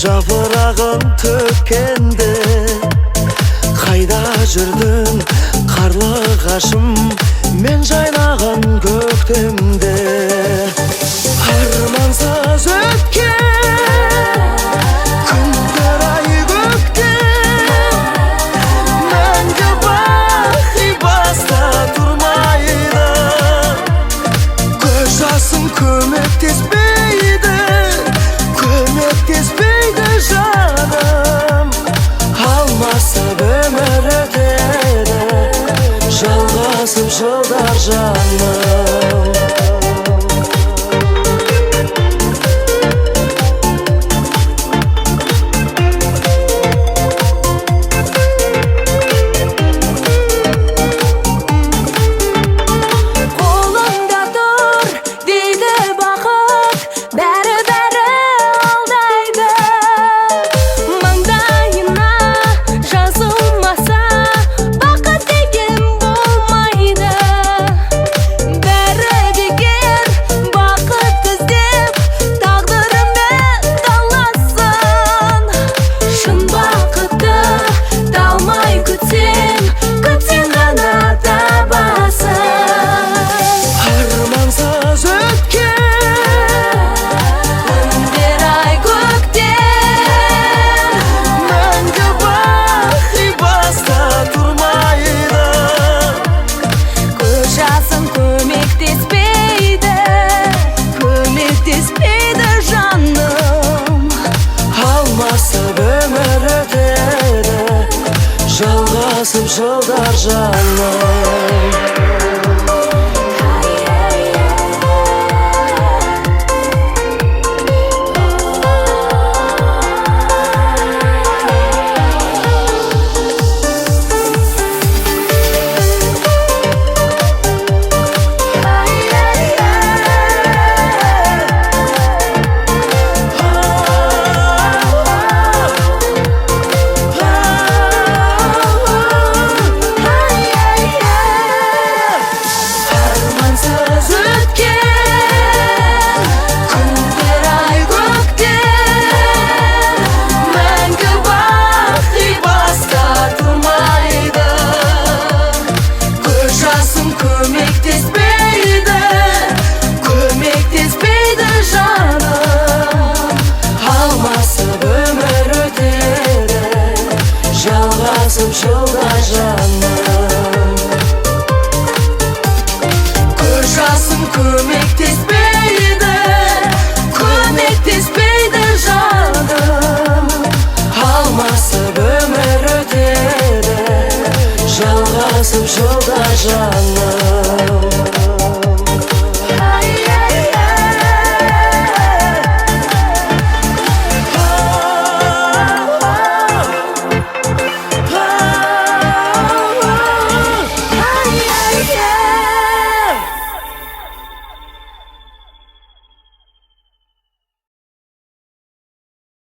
жапырағын төккенде қайда жүрдің қарлығашым, мен жайнаған көктемде. Армансыз өткен күндер ай көктем, мәңгі бақи баста тұрмайды. Көз жасым көмектеспейді жаным, алмасып өмір өтеді, жалғасып жылдар жаным. Жалғасып жылдар жаным. Көмектеспейді жаным, алмасып өмір өтеді, жалғасып жылдар жаным. Көз жасым көмектеспейді жаным, алмасып өмір өтеді, жалғасып жылдар жаным.